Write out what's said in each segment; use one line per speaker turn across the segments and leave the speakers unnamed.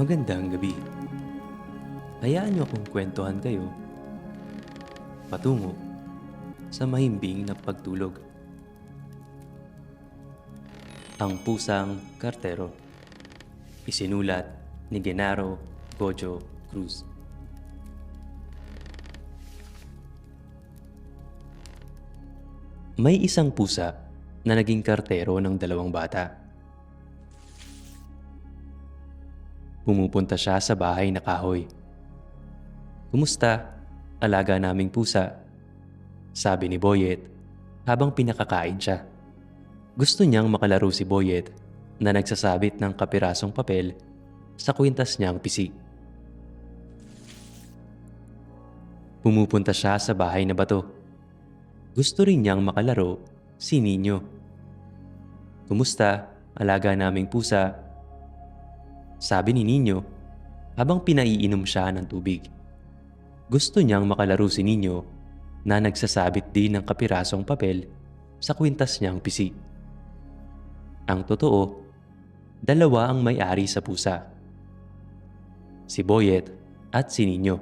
Magandang gabi. Hayaan niyo akong kwentuhan kayo patungo sa mahimbing na pagtulog. Ang Pusang Kartero. Isinulat ni Genaro Gojo Cruz. May isang pusa na naging kartero ng dalawang bata. Pumupunta siya sa bahay na kahoy. "Kumusta, alaga naming pusa?" sabi ni Boyet habang pinakakain siya. Gusto niyang makalaro si Boyet na nagsasabit ng kapirasong papel sa kwintas niyang pisi. Pumupunta siya sa bahay na bato. Gusto rin niyang makalaro si Nino. "Kumusta, alaga naming pusa?" sabi ni Nino habang pinaiinom siya ng tubig. Gusto niyang makalaro si Nino na nagsasabit din ng kapirasong papel sa kwintas niyang pisi. Ang totoo, dalawa ang may-ari sa pusa. Si Boyet at si Nino.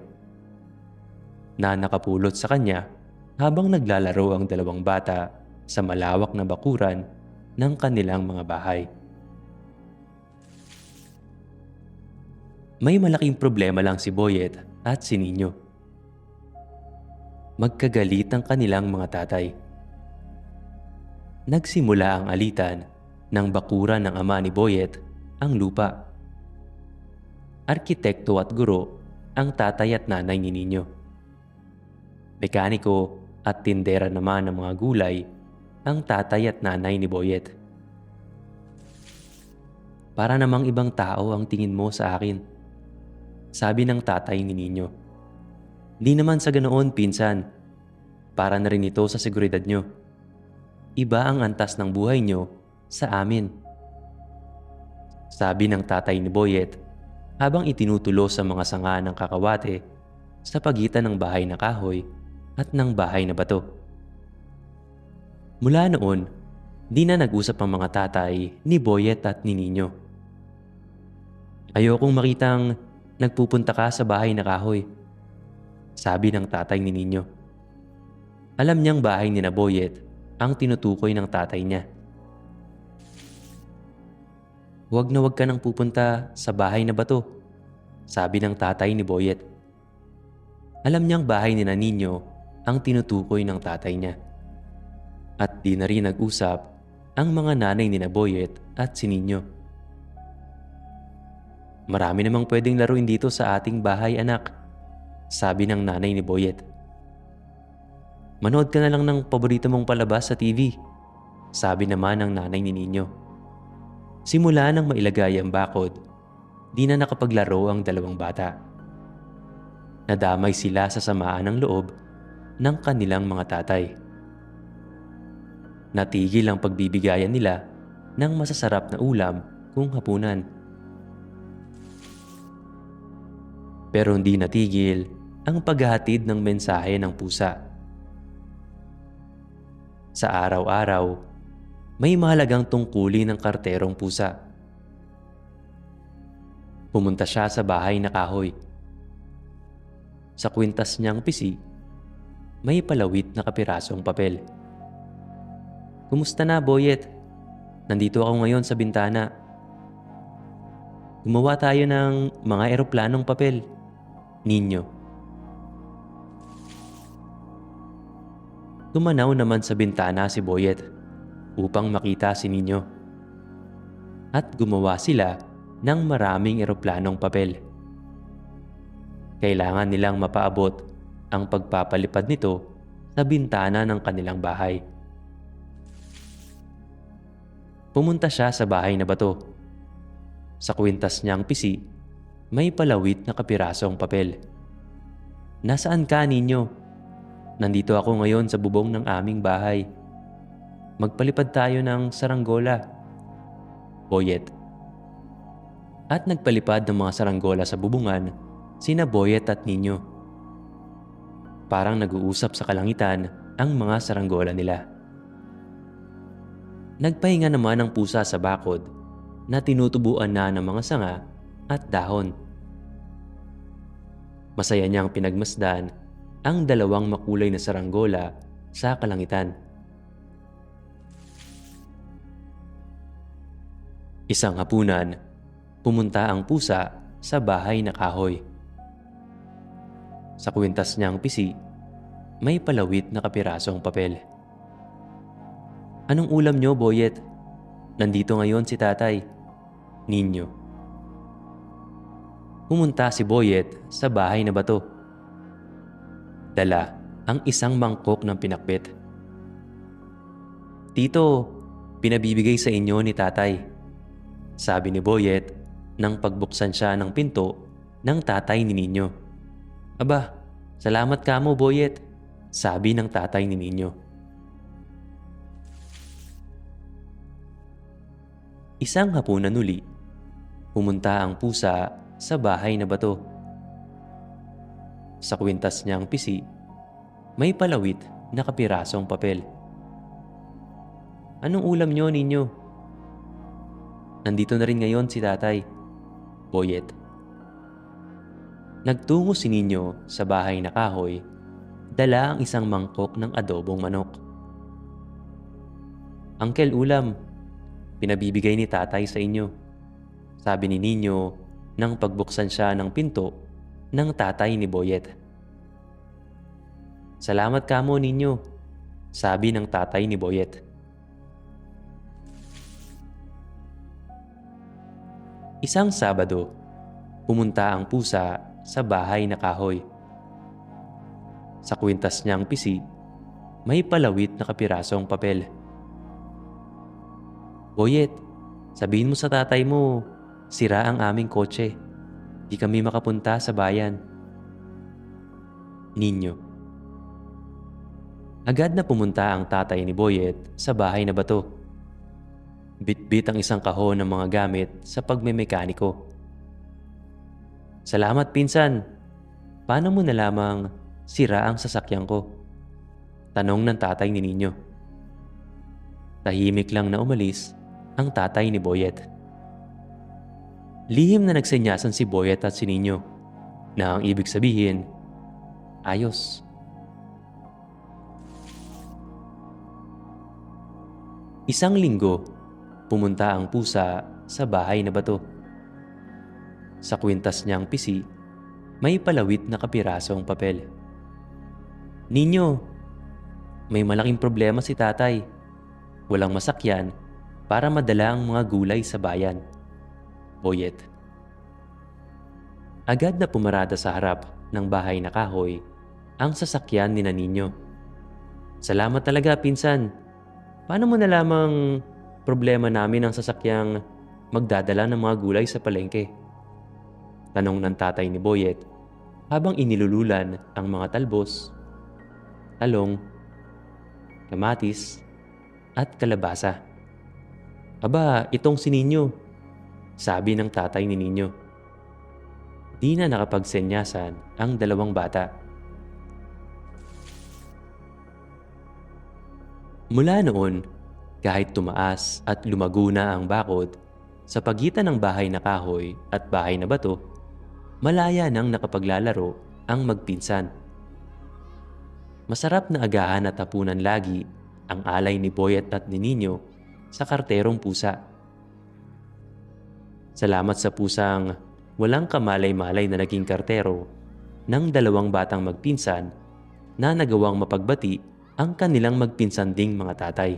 Na nakapulot sa kanya habang naglalaro ang dalawang bata sa malawak na bakuran ng kanilang mga bahay. May malaking problema lang si Boyet at si Nino. Magkagalit ang kanilang mga tatay. Nagsimula ang alitan ng bakuran ng ama ni Boyet, ang lupa. Arkitekto at guro ang tatay at nanay ni Nino. Mekaniko at tindera naman ng mga gulay ang tatay at nanay ni Boyet. "Para namang ibang tao ang tingin mo sa akin," sabi ng tatay ni Nino. "Di naman sa ganoon, pinsan. Para na rin ito sa seguridad nyo. Iba ang antas ng buhay nyo sa amin," sabi ng tatay ni Boyet habang itinutulo sa mga sanga ng kakawate sa pagitan ng bahay na kahoy at ng bahay na bato. Mula noon, di na nag-usap ang mga tatay ni Boyet at ni Nino. "Ayokong makitang nagpupunta ka sa bahay na kahoy," sabi ng tatay ni Nino. Alam niyang bahay ni na Boyet ang tinutukoy ng tatay niya. "Huwag na huwag ka nang pupunta sa bahay na bato," sabi ng tatay ni Boyet. Alam niyang bahay ni na Nino ang tinutukoy ng tatay niya. At di na rin nag-usap ang mga nanay ni na Boyet at si Nino. "Marami namang pwedeng laruin dito sa ating bahay, anak," sabi ng nanay ni Boyet. "Manood ka na lang ng paborito mong palabas sa TV," sabi naman ng nanay ni Nino. Simula nang mailagay ang bakod, di na nakapaglaro ang dalawang bata. Nadamay sila sa samaan ng loob ng kanilang mga tatay. Natigil ang pagbibigayan nila ng masasarap na ulam kung hapunan. Pero hindi natigil ang paghahatid ng mensahe ng pusa. Sa araw-araw, may mahalagang tungkulin ng karterong pusa. Pumunta siya sa bahay na kahoy. Sa kwintas niyang pisi, may palawit na kapirasong papel. "Kumusta na, Boyet? Nandito ako ngayon sa bintana. Gumawa tayo ng mga eroplanong papel, Nino." Tumanaw naman sa bintana si Boyet upang makita si Nino. At gumawa sila ng maraming eroplanong papel. Kailangan nilang mapaabot ang pagpapalipad nito sa bintana ng kanilang bahay. Pumunta siya sa bahay na bato. Sa kwintas niyang pisi, may palawit na kapirasong papel. "Nasaan ka, Nino?" "Nandito ako ngayon sa bubong ng aming bahay. Magpalipad tayo ng saranggola, Boyet." At nagpalipad ng mga saranggola sa bubungan sina Boyet at Nino. Parang nag-uusap sa kalangitan ang mga saranggola nila. Nagpahinga naman ang pusa sa bakod na tinutubuan na ng mga sanga at dahon. Masaya niyang pinagmasdan ang dalawang makulay na saranggola sa kalangitan. Isang hapunan, pumunta ang pusa sa bahay na kahoy. Sa kwintas niyang pisi, may palawit na kapirasong papel. "Anong ulam niyo, Boyet? Nandito ngayon si tatay." Ninyo. Pumunta si Boyet sa bahay na bato. Dala ang isang mangkok ng pinakbet. "Tito, pinabibigay sa inyo ni tatay," sabi ni Boyet nang pagbuksan siya ng pinto ng tatay ni Ninyo. "Aba, salamat kamo, Boyet," sabi ng tatay ni Ninyo. Isang hapunan uli, pumunta ang pusa sa bahay na bato. Sa kwintas niyang pisi, may palawit na kapirasong papel. "Anong ulam niyo, Ninyo?" "Nandito na rin ngayon si tatay, Boyet." Nagtungo si Ninyo sa bahay na kahoy, dala ang isang mangkok ng adobong manok. "Uncle, ulam. Pinabibigay ni tatay sa inyo," sabi ni Ninyo nang pagbuksan siya ng pinto ng tatay ni Boyet. "Salamat kamo, Ninyo," sabi ng tatay ni Boyet. Isang Sabado, pumunta ang pusa sa bahay na kahoy. Sa kwintas niyang pisi, may palawit na kapirasong papel. "Boyet, sabihin mo sa tatay mo, sira ang aming kotse. Di kami makapunta sa bayan." Ninyo. Agad na pumunta ang tatay ni Boyet sa bahay na bato. Bitbit ang isang kahon ng mga gamit sa pagmemekaniko. "Salamat, pinsan. Paano mo nalamang sira ang sasakyan ko?" tanong ng tatay ni Ninyo. Tahimik lang na umalis ang tatay ni Boyet. Lihim na nagsenyasan si Boyet at si Ninyo na ang ibig sabihin, ayos. Isang linggo, pumunta ang pusa sa bahay na bato. Sa kwintas niyang pisi, may palawit na kapirasong papel. "Ninyo, may malaking problema si tatay. Walang masakyan para madala ang mga gulay sa bayan." Boyet. Agad na pumarada sa harap ng bahay na kahoy ang sasakyan ni Ninyo. "Salamat talaga, pinsan. Paano mo nalamang problema namin ang sasakyang magdadala ng mga gulay sa palengke?" tanong ng tatay ni Boyet habang inilululan ang mga talbos, talong, kamatis, at kalabasa. "Aba, itong si Ninyo," sabi ng tatay ni Ninyo. Di na nakapagsenyasan ang dalawang bata. Mula noon, kahit tumaas at lumago na ang bakod sa pagitan ng bahay na kahoy at bahay na bato, malaya nang nakapaglalaro ang magpinsan. Masarap na agahan at hapunan lagi ang alay ni Boyet at ni Ninyo sa karterong pusa. Salamat sa pusang walang kamalay-malay na naging kartero ng dalawang batang magpinsan na nagawang mapagbati ang kanilang magpinsan ding mga tatay.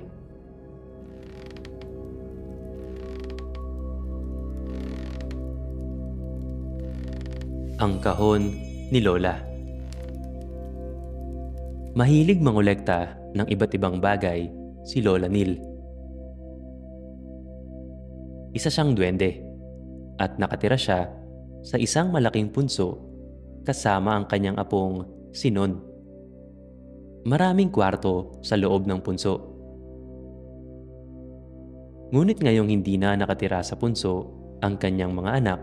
Ang kahon ni Lola. Mahilig mangolekta ng iba't ibang bagay si Lola Nil. Isa siyang duwende at nakatira siya sa isang malaking punso kasama ang kanyang apong si Non. Maraming kwarto sa loob ng punso. Ngunit ngayong hindi na nakatira sa punso ang kanyang mga anak,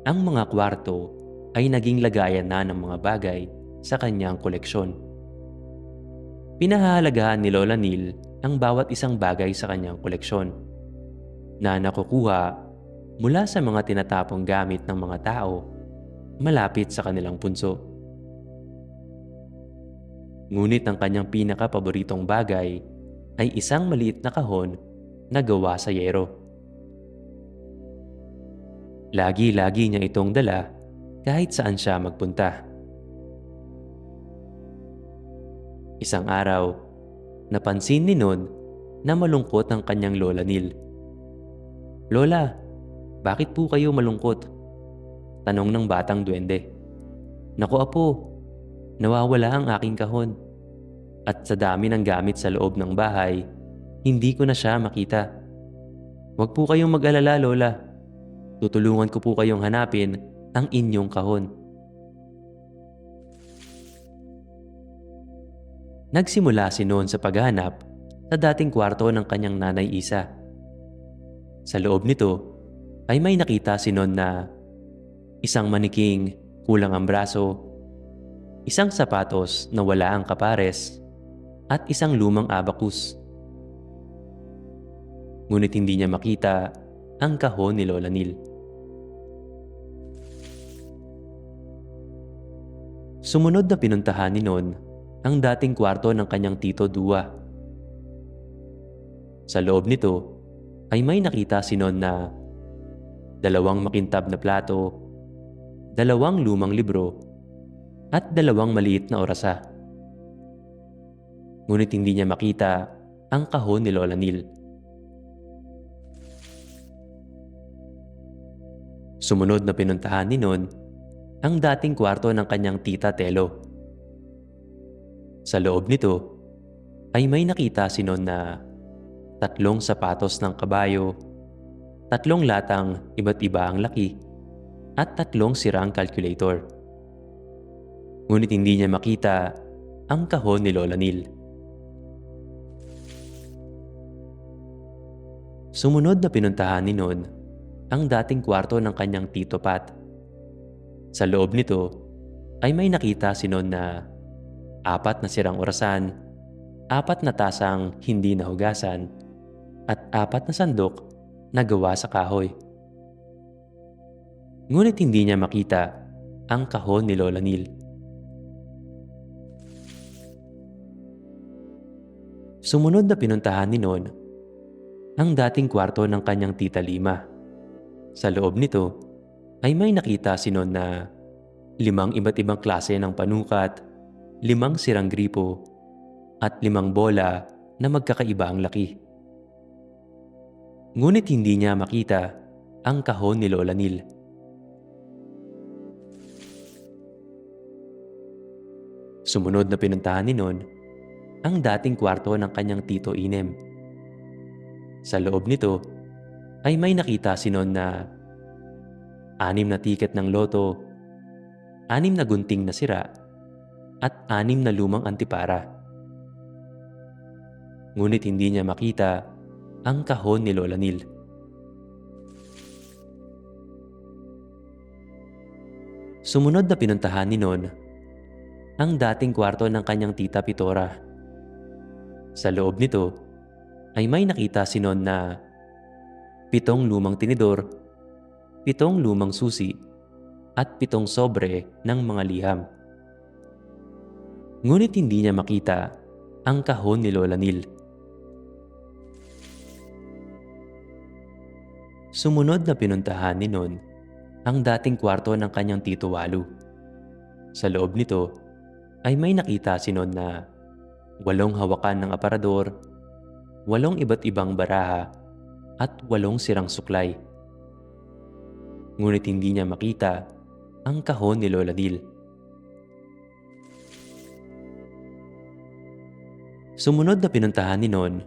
ang mga kwarto ay naging lagayan na ng mga bagay sa kanyang koleksyon. Pinahahalagahan ni Lola Nil ang bawat isang bagay sa kanyang koleksyon na nakukuha mula sa mga tinatapong gamit ng mga tao malapit sa kanilang punso. Ngunit ang kanyang pinaka-paboritong bagay ay isang maliit na kahon na gawa sa yero. Lagi-lagi niya itong dala kahit saan siya magpunta. Isang araw, napansin ni Non na malungkot ang kanyang Lola Nil. "Lola, bakit po kayo malungkot?" tanong ng batang duwende. "Naku apo, nawawala ang aking kahon. At sa dami ng gamit sa loob ng bahay, hindi ko na siya makita. Huwag po kayong mag-alala, Lola. Tutulungan ko po kayong hanapin ang inyong kahon." Nagsimula si Non sa paghahanap sa dating kwarto ng kanyang nanay Isa. Sa loob nito ay may nakita si Non na isang maniking kulang ang braso, isang sapatos na wala ang kapares, at isang lumang abakus. Ngunit hindi niya makita ang kahon ni Lola Nil. Sumunod na pinuntahan ni Non ang dating kwarto ng kanyang tito Dua. Sa loob nito ay may nakita si Non na dalawang makintab na plato, dalawang lumang libro, at dalawang maliit na orasa. Ngunit hindi niya makita ang kahon ni Lola Nil. Sumunod na pinuntahan ni Non ang dating kwarto ng kanyang tita Telo. Sa loob nito ay may nakita si Non na tatlong sapatos ng kabayo, tatlong latang iba't iba ang laki, at tatlong sirang calculator. Ngunit hindi niya makita ang kahon ni Lola Nil. Sumunod na pinuntahan ni Non ang dating kwarto ng kanyang tito Pat. Sa loob nito ay may nakita si Non na apat na sirang orasan, apat na tasang hindi nahugasan, at apat na sandok na gawa sa kahoy. Ngunit hindi niya makita ang kahon ni Lola Nil. Sumunod na pinuntahan ni Non ang dating kwarto ng kanyang tita Lima. Sa loob nito ay may nakita si Non na 5 iba't ibang klase ng panukat, 5 sirang gripo, at 5 bola na magkakaiba ang laki. Ngunit hindi niya makita ang kahon ni Lola Nil. Sumunod na pinuntahan ni Non ang dating kwarto ng kanyang tito Inem. Sa loob nito ay may nakita si Non na 6 na tiket ng loto, 6 na gunting na sira, at 6 na lumang antipara. Ngunit hindi niya makita ang kahon ni Lola Nil. Sumunod na pinuntahan ni Non ang dating kwarto ng kanyang tita Pitora. Sa loob nito ay may nakita si Non na 7 lumang tinidor, 7 lumang susi, at 7 sobre ng mga liham. Ngunit hindi niya makita ang kahon ni Lola Nil. Sumunod na pinuntahan ni Non ang dating kwarto ng kanyang tito Walu. Sa loob nito ay may nakita si Non na 8 hawakan ng aparador, 8 iba't ibang baraha, at 8 sirang suklay. Ngunit hindi niya makita ang kahon ni Lola Nil. Sumunod na pinuntahan ni Non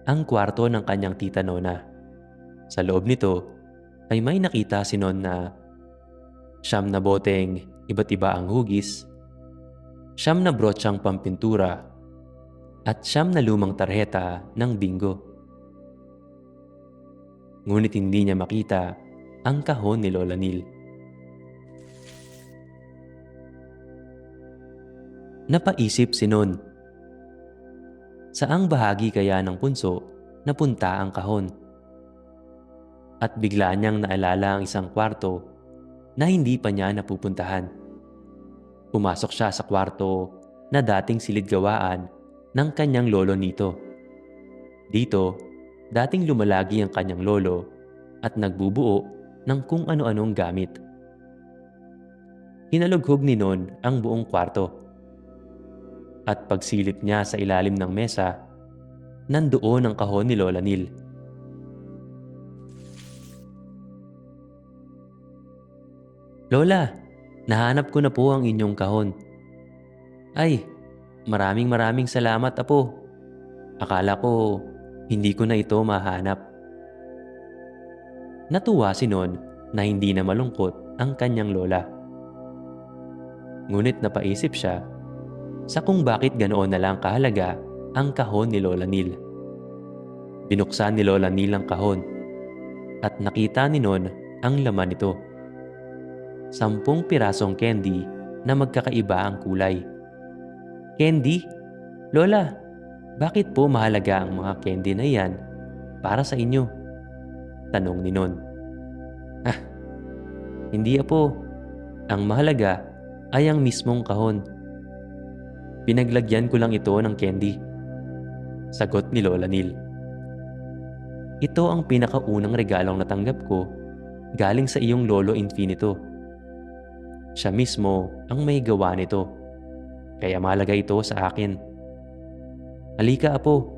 ang kwarto ng kanyang tita Nona. Sa loob nito ay may nakita si Non na 9 na boteng iba't iba ang hugis, 9 na brotsyang pampintura, at 9 na lumang tarheta ng bingo. Ngunit hindi niya makita ang kahon ni Lola Nil. Napaisip si Non, saang bahagi kaya ng punso napunta ang kahon? at bigla niyang naalala ang isang kwarto na hindi pa niya napupuntahan. Pumasok siya sa kwarto na dating silid-gawaan ng kanyang lolo nito. Dito, dating lumalagi ang kanyang lolo at nagbubuo ng kung ano-anong gamit. Hinalughog ni Non ang buong kwarto at pagsilip niya sa ilalim ng mesa, nandoon ang kahon ni Lola Nil. "Lola, nahanap ko na po ang inyong kahon." "Ay, maraming salamat apo. Akala ko hindi ko na ito mahanap." Natuwa si Non na hindi na malungkot ang kanyang lola. Ngunit napaisip siya sa kung bakit ganoon na lang kahalaga ang kahon ni Lola Nil. Binuksan ni Lola Nil ang kahon at nakita ni Non ang laman nito. 10 pirasong candy na magkakaiba ang kulay. "Candy? Lola, bakit po mahalaga ang mga candy na iyan para sa inyo?" tanong ni Non. "Ah, hindi apo. Ang mahalaga ay ang mismong kahon. Pinaglagyan ko lang ito ng candy," sagot ni Lola Nil. "Ito ang pinakaunang regalong natanggap ko galing sa iyong lolo Infinito. Siya mismo ang may gawa nito, kaya mahalaga ito sa akin. Halika apo,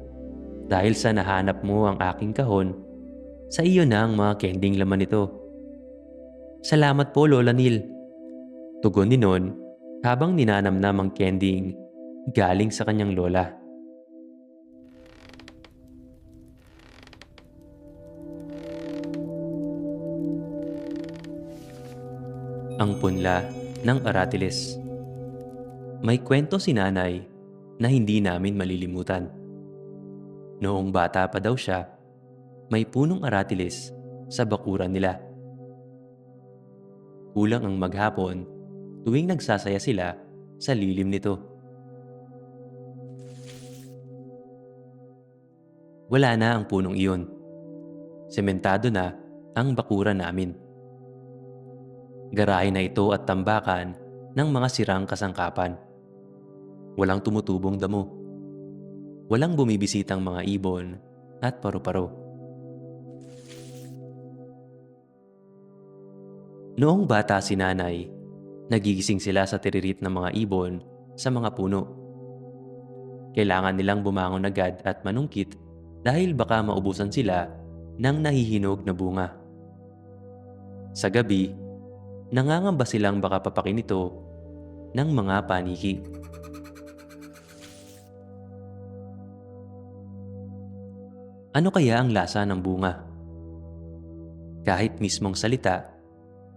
dahil sa nahanap mo ang aking kahon, sa iyo na ang mga kending laman nito." "Salamat po Lola Nil," tugon ni Non habang ninanamnam ang kending galing sa kanyang lola. Ang punla ng Aratiles. May kwento si Nanay na hindi namin malilimutan. Noong bata pa daw siya, may punong aratiles sa bakuran nila. Kulang ang maghapon tuwing nagsasaya sila sa lilim nito. Wala na ang punong iyon. Sementado na ang bakuran namin. Garahe na ito at tambakan ng mga sirang kasangkapan. Walang tumutubong damo. Walang bumibisitang mga ibon at paru-paro. Noong bata si Nanay, nagigising sila sa tiririt ng mga ibon sa mga puno. Kailangan nilang bumangon agad at manungkit dahil baka maubusan sila ng nahihinog na bunga. Sa gabi, nangangamba silang baka papakin ito ng mga paniki. Ano kaya ang lasa ng bunga? Kahit mismong salita,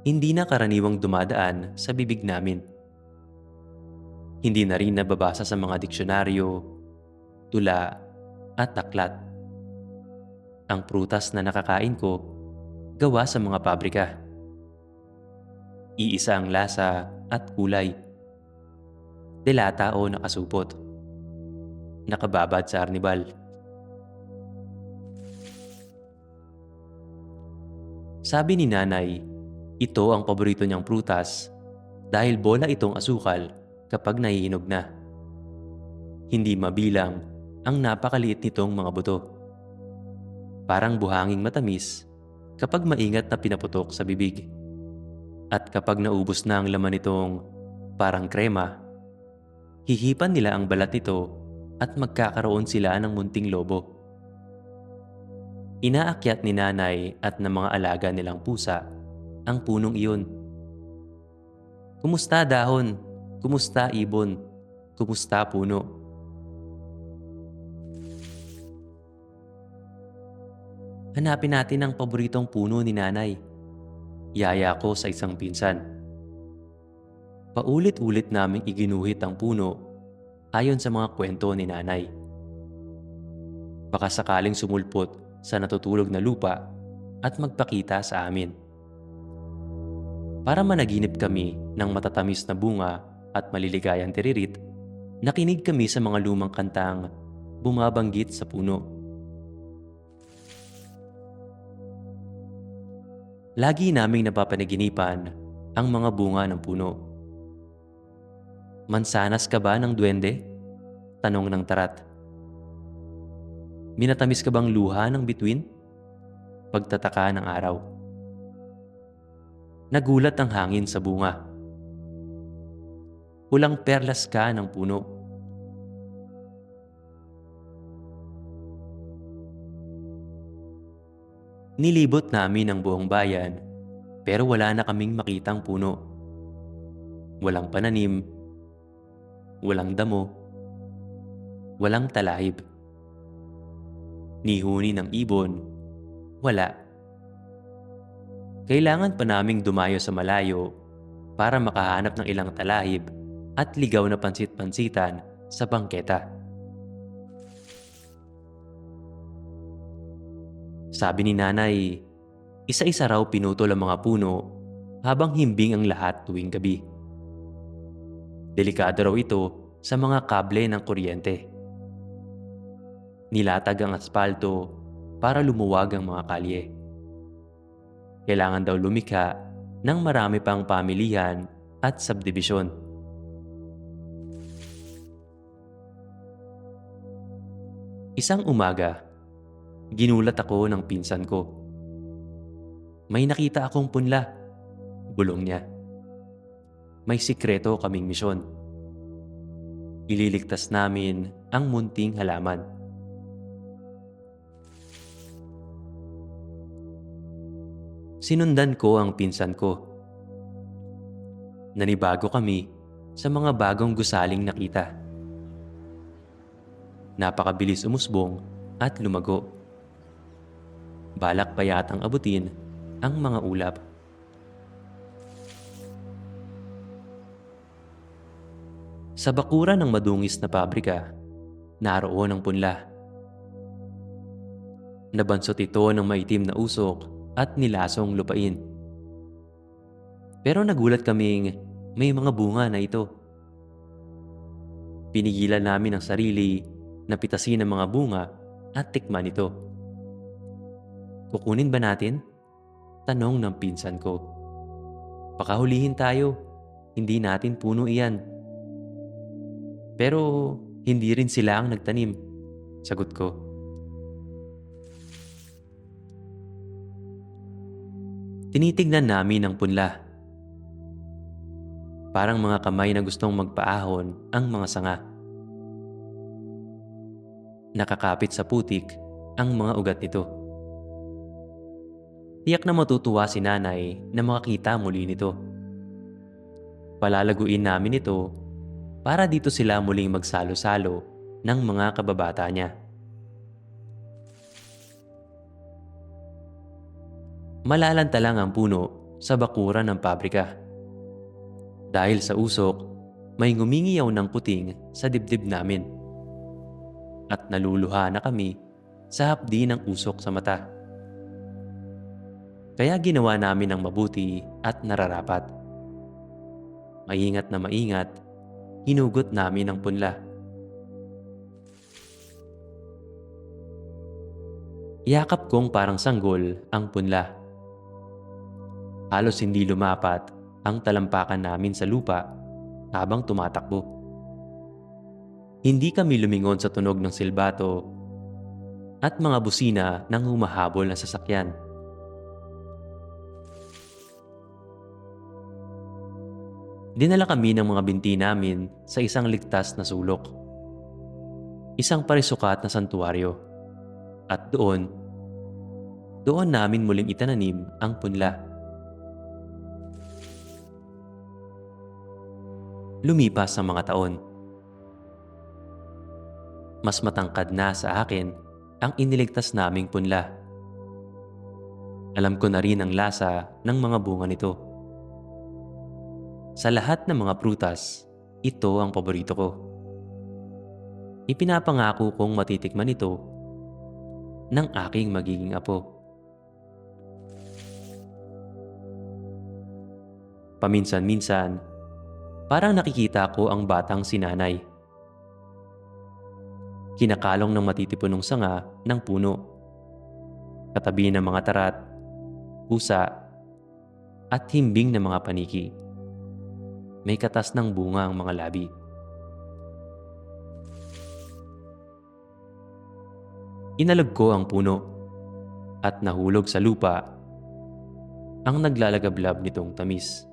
hindi na karaniwang dumadaan sa bibig namin. Hindi na rin nababasa sa mga diksyonaryo, tula at aklat. Ang prutas na nakakain ko, gawa sa mga pabrika. Iisa ang lasa at kulay. Delata o nakasupot. Nakababad sa arnibal. Sabi ni Nanay, ito ang paborito niyang prutas dahil bola itong asukal kapag nahihinog na. Hindi mabilang ang napakaliit nitong mga buto. Parang buhanging matamis kapag maingat na pinaputok sa bibig. At kapag naubos na ang laman nitong parang krema, hihipan nila ang balat nito at magkakaroon sila ng munting lobo. Inaakyat ni Nanay at ng mga alaga nilang pusa ang punong iyon. "Kumusta dahon? Kumusta ibon? Kumusta puno?" "Hanapin natin ang paboritong puno ni Nanay," yaya ko sa isang pinsan. Paulit-ulit naming iginuhit ang puno ayon sa mga kwento ni Nanay. Baka sakaling sumulpot sa natutulog na lupa at magpakita sa amin. Para managinip kami ng matatamis na bunga at maliligayang tiririt, nakinig kami sa mga lumang kantang bumabanggit sa puno. Lagi naming napapanaginipan ang mga bunga ng puno. Mansanas ka ba ng duwende? Tanong ng tarat. Minatamis ka bang luha ng bituin? Pagtataka ng araw. Nagulat ang hangin sa bunga. Pulang perlas ka ng puno. Nilibot namin ang buong bayan, pero wala na kaming makitang puno. Walang pananim, walang damo, walang talahib. Ni huni ng ibon, wala. Kailangan pa naming dumayo sa malayo para makahanap ng ilang talahib at ligaw na pansit-pansitan sa bangketa. Sabi ni nanay, isa-isa raw pinutol ang mga puno habang himbing ang lahat tuwing gabi. Delikado raw ito sa mga kable ng kuryente. Nilatag ang aspalto para lumuwag ang mga kalye. Kailangan daw lumikha ng marami pang pamilihan at subdivision. Isang umaga, ginulat ako ng pinsan ko. May nakita akong punla, bulong niya. May sikreto kaming misyon. Ililigtas namin ang munting halaman. Sinundan ko ang pinsan ko. Nanibago kami sa mga bagong gusaling nakita. Napakabilis umusbong at lumago. Balak pa yatang abutin ang mga ulap. Sa bakuran ng madungis na pabrika, naroon ang punla. Nabansot ito ng maitim na usok at nilasong lupain. Pero nagulat kaming may mga bunga na ito. Pinigilan namin ang sarili na pitasin ang mga bunga at tikman ito. Kukunin ba natin? Tanong ng pinsan ko. Pakahulihin tayo, hindi natin puno iyan. Pero hindi rin sila ang nagtanim, sagot ko. Tinitignan namin ang punla. Parang mga kamay na gustong magpaahon ang mga sanga. Nakakapit sa putik ang mga ugat nito. Tiyak na matutuwa si nanay na makakita muli nito. Palalaguin namin ito para dito sila muling magsalo-salo ng mga kababata niya. Malalanta lang ang puno sa bakuran ng pabrika. Dahil sa usok, may ngumingiyaw ng puting sa dibdib namin. At naluluha na kami sa hapdi ng usok sa mata. Kaya ginawa namin ang mabuti at nararapat. Maingat na maingat, hinugot namin ang punla. Yakap kong parang sanggol ang punla. Halos hindi lumapat ang talampakan namin sa lupa habang tumatakbo. Hindi kami lumingon sa tunog ng silbato at mga busina ng humahabol na sasakyan. Dinala kami ng mga binti namin sa isang ligtas na sulok. Isang parisukat na santuwaryo. At doon namin muling itananim ang punla. Lumipas ang mga taon. Mas matangkad na sa akin ang iniligtas naming punla. Alam ko na rin ang lasa ng mga bunga nito. Sa lahat ng mga prutas, ito ang paborito ko. Ipinapangako kong matitikman ito ng aking magiging apo. Paminsan-minsan, parang nakikita ko ang batang si nanay. Kinakalong ng matitipunong sanga ng puno. Katabi ng mga tarat, pusa at himbing na mga paniki. May katas ng bunga ang mga labi. Inalog ko ang puno at nahulog sa lupa ang naglalagablab nitong tamis.